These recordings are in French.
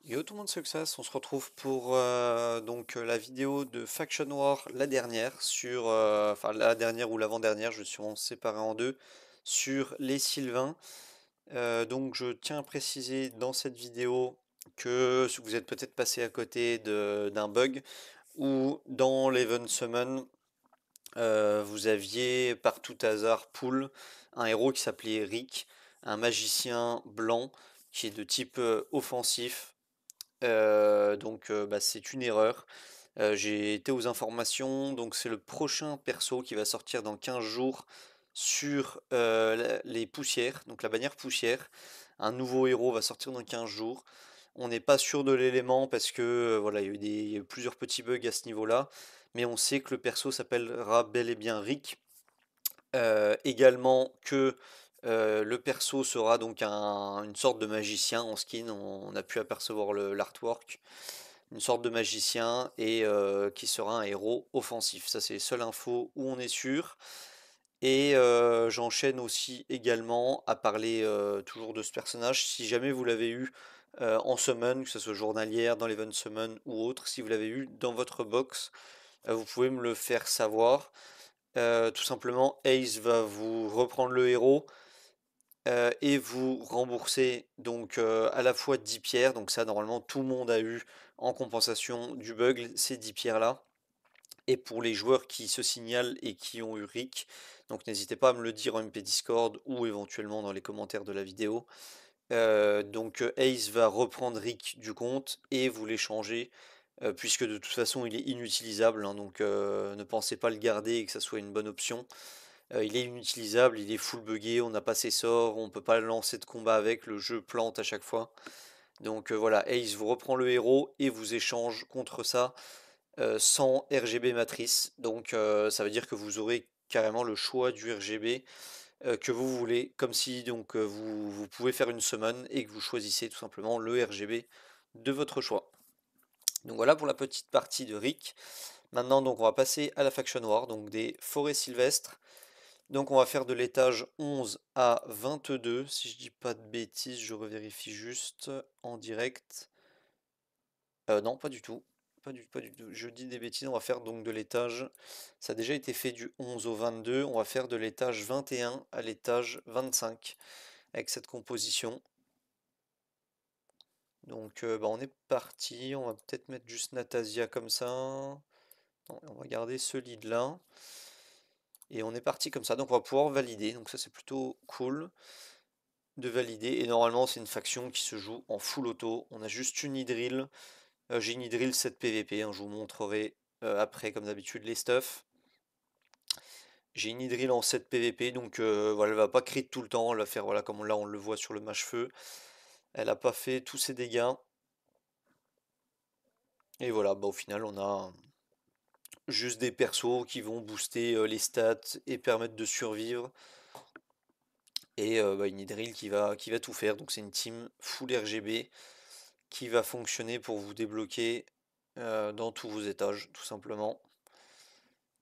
Yo tout le monde Success, on se retrouve pour la vidéo de Faction War, la dernière, sur, enfin la dernière ou l'avant-dernière, je suis en séparé en deux, sur les Sylvains. Donc je tiens à préciser dans cette vidéo que vous êtes peut-être passé à côté d'un bug, ou dans l'Event Summon, vous aviez par tout hasard pool un héros qui s'appelait Rick, un magicien blanc qui est de type offensif. C'est une erreur. J'ai été aux informations, donc c'est le prochain perso qui va sortir dans 15 jours sur les poussières, donc la bannière poussière. Un nouveau héros va sortir dans 15 jours. On n'est pas sûr de l'élément parce que voilà, il y a eu plusieurs petits bugs à ce niveau-là, mais on sait que le perso s'appellera bel et bien Rick. Également que le perso sera donc une sorte de magicien en skin, on a pu apercevoir l'artwork, une sorte de magicien et qui sera un héros offensif. Ça c'est les seules infos où on est sûr. Et j'enchaîne aussi également à parler toujours de ce personnage. Si jamais vous l'avez eu en summon, que ce soit journalière, dans l'event summon ou autre, si vous l'avez eu dans votre box, vous pouvez me le faire savoir. Tout simplement, Ace va vous reprendre le héros et vous rembourser donc à la fois 10 pierres. Donc ça, normalement, tout le monde a eu en compensation du bug ces 10 pierres là. Et pour les joueurs qui se signalent et qui ont eu Rick, donc n'hésitez pas à me le dire en MP Discord ou éventuellement dans les commentaires de la vidéo. Ace va reprendre Rick du compte et vous l'échanger, puisque de toute façon il est inutilisable, hein, donc ne pensez pas le garder et que ça soit une bonne option. Il est inutilisable, il est full buggé, on n'a pas ses sorts, on peut pas lancer de combat avec, le jeu plante à chaque fois. Donc voilà, Ace vous reprend le héros et vous échange contre ça 100 RGB matrice. Donc ça veut dire que vous aurez carrément le choix du RGB que vous voulez, comme si vous pouvez faire une summon et que vous choisissez tout simplement le RGB de votre choix. Donc voilà pour la petite partie de Rick. Maintenant donc on va passer à la faction war, donc des forêts sylvestres. Donc on va faire de l'étage 11 à 22, si je dis pas de bêtises, je revérifie juste en direct. Non, pas du tout. Pas du tout. Je dis des bêtises, on va faire donc de l'étage. Ça a déjà été fait du 11 au 22. On va faire de l'étage 21 à l'étage 25 avec cette composition. Donc on est parti. On va peut-être mettre juste Natasia comme ça. Non, on va garder ce lead là. Et on est parti comme ça. Donc on va pouvoir valider. Donc ça c'est plutôt cool de valider. Et normalement c'est une faction qui se joue en full auto. On a juste une Hydril. J'ai une Hydril 7 PVP, hein, je vous montrerai après comme d'habitude les stuffs. J'ai une Hydril en 7 PVP, donc voilà, elle va pas crit tout le temps, elle va faire voilà comme là on le voit sur le mâche-feu. Elle a pas fait tous ses dégâts. Et voilà, au final on a juste des persos qui vont booster les stats et permettre de survivre. Et une Hydril qui va tout faire. Donc c'est une team full RGB qui va fonctionner pour vous débloquer dans tous vos étages, tout simplement.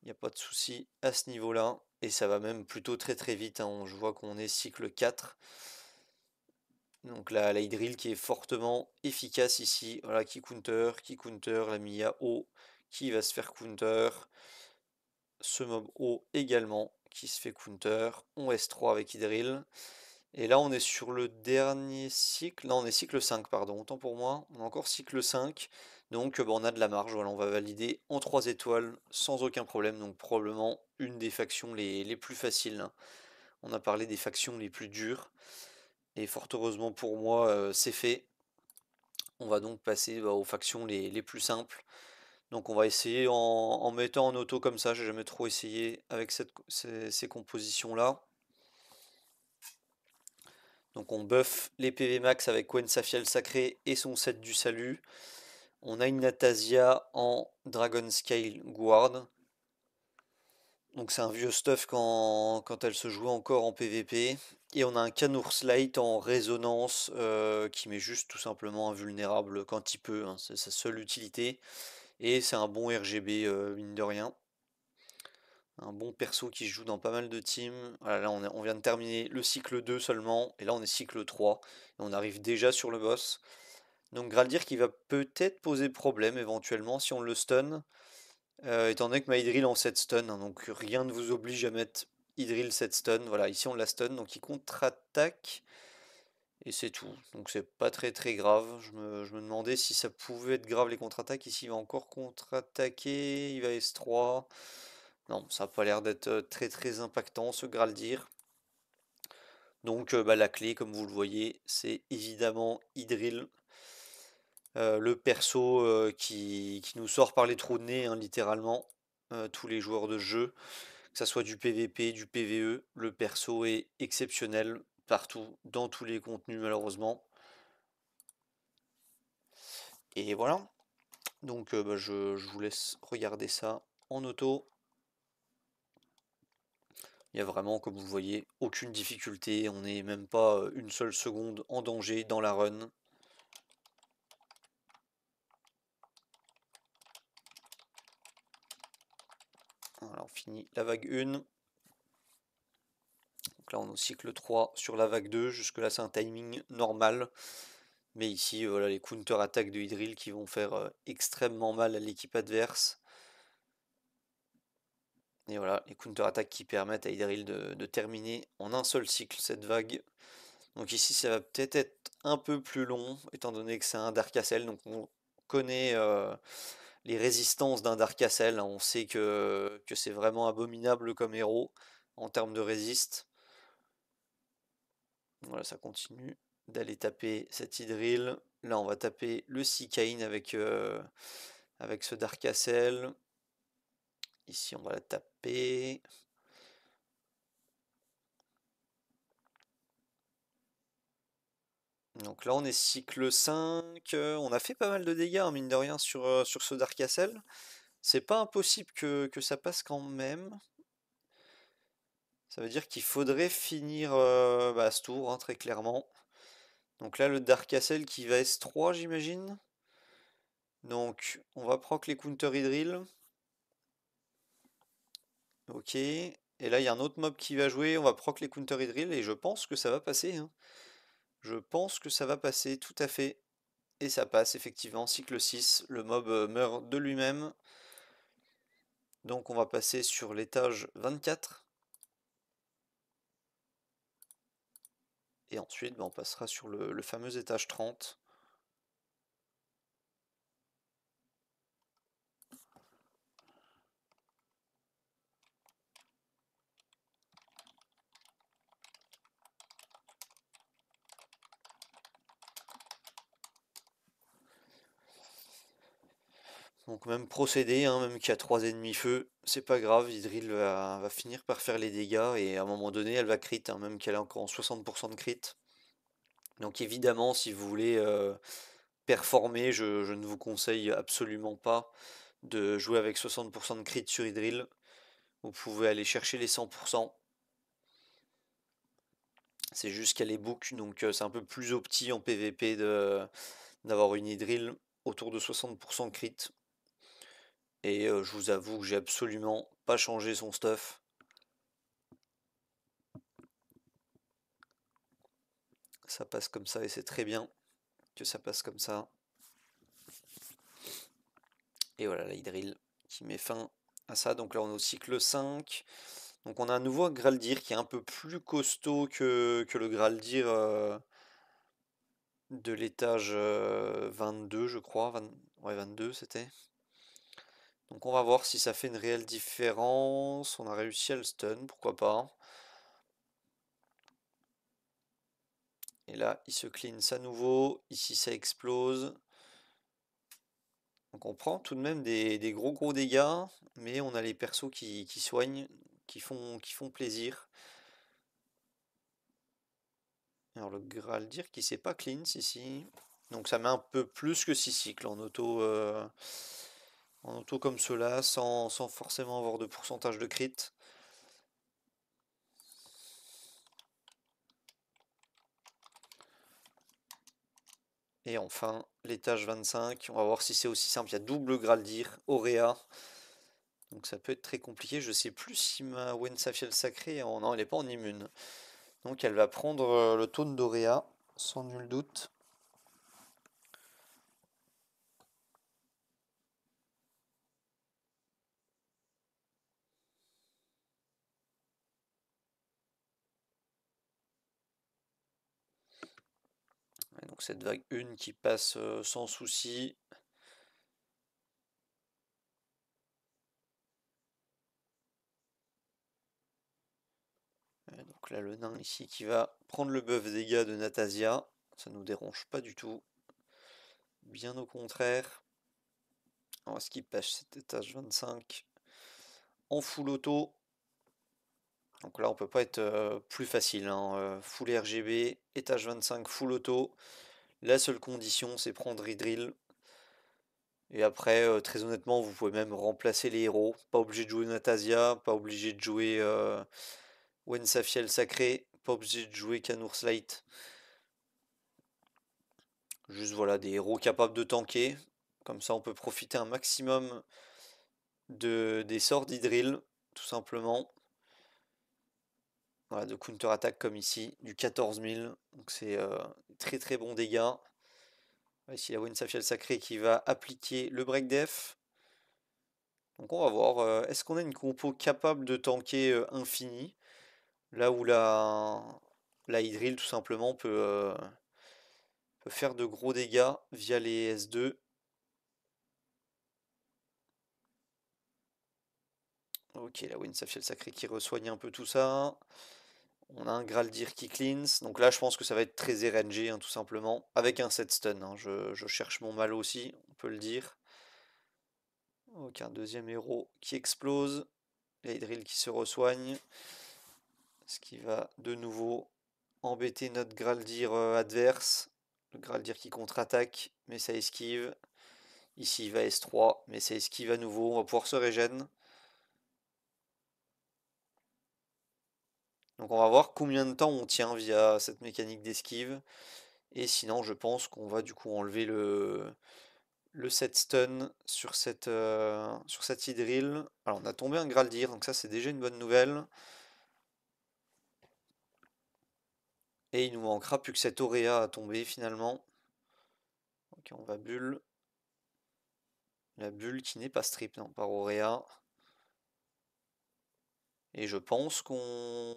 Il n'y a pas de souci à ce niveau-là. Et ça va même plutôt très très vite, hein. Je vois qu'on est cycle 4. Donc la Hydril qui est fortement efficace ici. Voilà, qui counter, la Mia O qui va se faire counter. Ce mob O également qui se fait counter. On S3 avec Hydril. Et là on est sur le dernier cycle. Non, on est cycle 5, pardon. Autant pour moi. On est encore cycle 5. Donc on a de la marge. Voilà, on va valider en 3 étoiles sans aucun problème. Donc probablement une des factions les plus faciles, hein. On a parlé des factions les plus dures. Et fort heureusement pour moi, c'est fait. On va donc passer aux factions les plus simples. Donc on va essayer en mettant en auto comme ça. J'ai jamais trop essayé avec ces compositions-là. Donc on buff les PV max avec Gwen Safiel Sacré et son set du salut. On a une Natasia en Dragon Scale Guard. Donc c'est un vieux stuff quand elle se jouait encore en PvP. Et on a un Canours Light en résonance qui met juste tout simplement invulnérable quand il peut, hein, c'est sa seule utilité. Et c'est un bon RGB mine de rien. Un bon perso qui se joue dans pas mal de teams. Voilà, là on vient de terminer le cycle 2 seulement. Et là on est cycle 3. Et on arrive déjà sur le boss. Donc Graldir qui va peut-être poser problème éventuellement si on le stun. Étant donné que ma Hydril en 7 stun, hein, donc rien ne vous oblige à mettre Hydril 7 stun. Voilà, ici on la stun, donc il contre-attaque. Et c'est tout. Donc c'est pas très très grave. Je me demandais si ça pouvait être grave les contre-attaques. Ici il va encore contre-attaquer. Il va S3. Non, ça n'a pas l'air d'être très très impactant ce Graldir. Donc bah, la clé, comme vous le voyez, c'est évidemment Hydril. Le perso qui nous sort par les trous de nez, hein, littéralement. Tous les joueurs de jeu, que ça soit du PVP, du PVE, le perso est exceptionnel partout, dans tous les contenus malheureusement. Et voilà. Donc bah, je vous laisse regarder ça en auto. Il n'y a vraiment, comme vous voyez, aucune difficulté. On n'est même pas une seule seconde en danger dans la run. Voilà, on finit la vague 1. Donc là, on est au cycle 3 sur la vague 2. Jusque-là, c'est un timing normal. Mais ici, voilà les counter-attaques de Hydril qui vont faire extrêmement mal à l'équipe adverse. Et voilà, les counter-attaques qui permettent à Hydril de terminer en un seul cycle cette vague. Donc ici, ça va peut-être être un peu plus long, étant donné que c'est un Dark Castle. Donc on connaît les résistances d'un Dark Castle. On sait que c'est vraiment abominable comme héros en termes de résiste. Voilà, ça continue d'aller taper cette Hydril. Là, on va taper le Seakain avec ce Dark Castle. Ici, on va la taper. Donc là, on est cycle 5. On a fait pas mal de dégâts, hein, mine de rien, sur ce Dark Castle. C'est pas impossible que ça passe quand même. Ça veut dire qu'il faudrait finir bah, ce tour, hein, très clairement. Donc là, le Dark Castle qui va S3, j'imagine. Donc, on va proc les counter Hydril. Ok. Et là, il y a un autre mob qui va jouer. On va proc les counter Hydril. Et je pense que ça va passer, hein. Je pense que ça va passer, tout à fait. Et ça passe, effectivement. Cycle 6. Le mob meurt de lui-même. Donc, on va passer sur l'étage 24. Et ensuite, bah, on passera sur le fameux étage 30. Donc même procédé, hein, même qu'il y a 3 ennemis feu, c'est pas grave, Hydril va finir par faire les dégâts et à un moment donné elle va crit, hein, même qu'elle est encore en 60% de crit. Donc évidemment si vous voulez performer, je ne vous conseille absolument pas de jouer avec 60% de crit sur Hydril. Vous pouvez aller chercher les 100%. C'est juste qu'elle est book, donc c'est un peu plus opti en PVP d'avoir une Hydril autour de 60% de crit. Et je vous avoue que j'ai absolument pas changé son stuff. Ça passe comme ça et c'est très bien que ça passe comme ça. Et voilà la Hydril qui met fin à ça. Donc là on est au cycle 5. Donc on a un nouveau Graldir qui est un peu plus costaud que le Graldir de l'étage 22 je crois. Ouais 22 c'était. Donc on va voir si ça fait une réelle différence. On a réussi à le stun, pourquoi pas. Et là il se cleanse à nouveau. Ici ça explose. Donc on prend tout de même des gros dégâts, mais on a les persos qui soignent, qui font plaisir. Alors le Graldir qui s'est pas cleanse ici. Donc ça met un peu plus que 6 cycles en auto comme cela, sans forcément avoir de pourcentage de crit. Et enfin, l'étage 25, on va voir si c'est aussi simple. Il y a double Graldir, Auréa. Donc ça peut être très compliqué. Je sais plus si ma Wensafiel sacrée, non, elle n'est pas en immune. Donc elle va prendre le taunt d'Auréa, sans nul doute. Donc cette vague 1 qui passe sans souci. Donc là le nain ici qui va prendre le buff dégâts de Natasia. Ça nous dérange pas du tout. Bien au contraire. On va skip cet étage 25 en full auto. Donc là on peut pas être plus facile, hein. Full RGB, étage 25 full auto. La seule condition c'est prendre Idril. Et après, très honnêtement, vous pouvez même remplacer les héros. Pas obligé de jouer Natasia, pas obligé de jouer Wensafiel Sacré, pas obligé de jouer Kanours Light. Juste voilà, des héros capables de tanker. Comme ça, on peut profiter un maximum des sorts d'Idril, tout simplement. Voilà, de counter-attaque comme ici, du 14 000. Donc c'est très très bon dégâts. Ici, la Wensafiel Sacré qui va appliquer le break def. Donc on va voir, est-ce qu'on a une compo capable de tanker infini? Là où la Hydril tout simplement peut faire de gros dégâts via les S2. Ok, la Winsafiel Sacré qui resoigne un peu tout ça. On a un Graldir qui cleanse. Donc là je pense que ça va être très RNG hein, tout simplement. Avec un set stun. Hein. Je cherche mon mal aussi, on peut le dire. Ok, un deuxième héros qui explose. La Hydril qui se resoigne. Ce qui va de nouveau embêter notre Graldir adverse. Le Graldir qui contre-attaque, mais ça esquive. Ici il va S3, mais ça esquive à nouveau. On va pouvoir se régène. Donc on va voir combien de temps on tient via cette mécanique d'esquive. Et sinon je pense qu'on va du coup enlever le set stun sur cette Hydril. Alors on a tombé un Graldir, donc ça c'est déjà une bonne nouvelle. Et il nous manquera plus que cette Auréa à tomber finalement. Ok, on va bulle. La bulle qui n'est pas strip non, par Auréa. Et je pense qu'on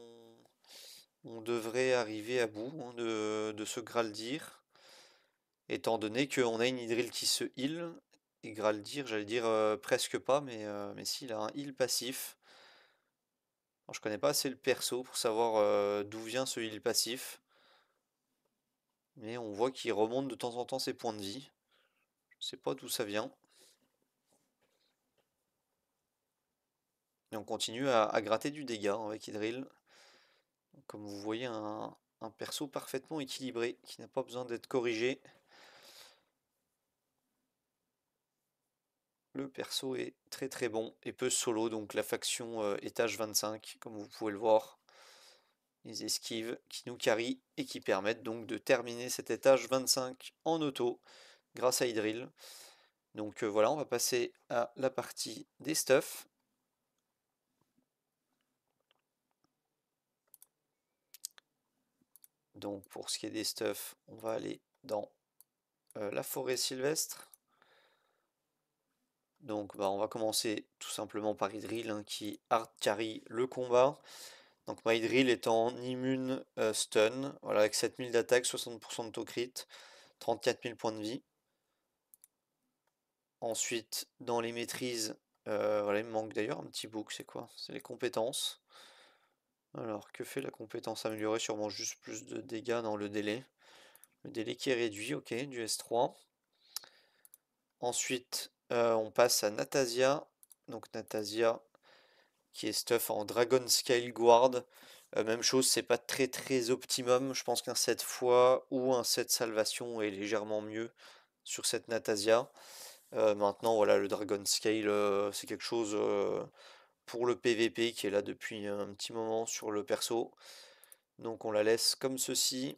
devrait arriver à bout hein, de ce Graldir. Étant donné qu'on a une Hydril qui se heal. Et Graldir, j'allais dire presque pas, mais si, il a un heal passif. Alors, je connais pas assez le perso pour savoir d'où vient ce heal passif. Mais on voit qu'il remonte de temps en temps ses points de vie. Je sais pas d'où ça vient. Et on continue à gratter du dégât hein, avec Hydril. Comme vous voyez, un perso parfaitement équilibré, qui n'a pas besoin d'être corrigé. Le perso est très très bon et peut solo, donc la faction étage 25, comme vous pouvez le voir. Les esquives qui nous carry et qui permettent donc de terminer cet étage 25 en auto grâce à Hydril. Donc voilà, on va passer à la partie des stuffs. Donc pour ce qui est des stuffs, on va aller dans la forêt sylvestre. Donc on va commencer tout simplement par Hydril hein, qui hard carry le combat. Donc My Drill est en immune stun, voilà, avec 7000 d'attaque, 60% de taux crit, 34 000 points de vie. Ensuite, dans les maîtrises, voilà, il me manque d'ailleurs un petit book, c'est quoi? C'est les compétences. Alors, que fait la compétence améliorée? Sûrement juste plus de dégâts dans le délai. Le délai qui est réduit, ok, du S3. Ensuite, on passe à Natasia. Donc Natasia, qui est stuff en Dragon Scale Guard. Même chose, c'est pas très très optimum. Je pense qu'un 7 fois ou un 7 Salvation est légèrement mieux sur cette Natasia. Maintenant, voilà, le Dragon Scale, c'est quelque chose pour le PVP qui est là depuis un petit moment sur le perso. Donc on la laisse comme ceci.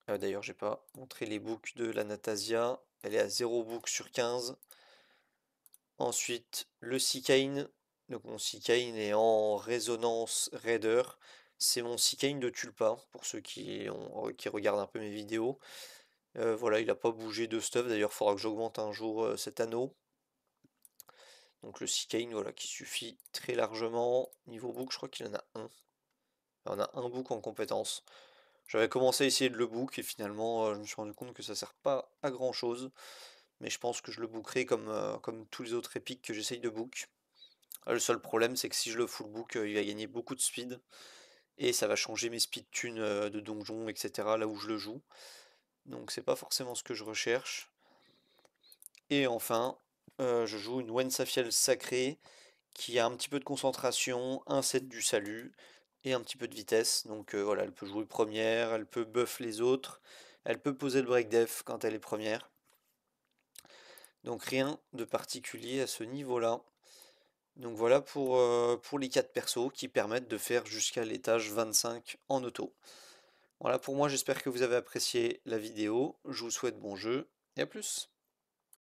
D'ailleurs, j'ai pas montré les books de la Natasia. Elle est à 0 book sur 15. Ensuite, le Cicane. Donc mon Cicane est en résonance Raider. C'est mon Cicane de Tulpa, pour ceux qui regardent un peu mes vidéos. Voilà, il n'a pas bougé de stuff. D'ailleurs, il faudra que j'augmente un jour cet anneau. Donc le Cicane, voilà, qui suffit très largement. Niveau book, je crois qu'il en a un. Il en a un book en compétence. J'avais commencé à essayer de le book et finalement je me suis rendu compte que ça sert pas à grand chose. Mais je pense que je le bookerai comme tous les autres épiques que j'essaye de book. Le seul problème c'est que si je le full book, il va gagner beaucoup de speed. Et ça va changer mes speed tunes de donjon, etc. là où je le joue. Donc c'est pas forcément ce que je recherche. Et enfin, je joue une Wensafiel sacrée qui a un petit peu de concentration, un set du salut et un petit peu de vitesse. Donc voilà, elle peut jouer première, elle peut buff les autres, elle peut poser le break def quand elle est première. Donc rien de particulier à ce niveau-là. Donc voilà pour les 4 persos qui permettent de faire jusqu'à l'étage 25 en auto. Voilà pour moi, j'espère que vous avez apprécié la vidéo. Je vous souhaite bon jeu et à plus.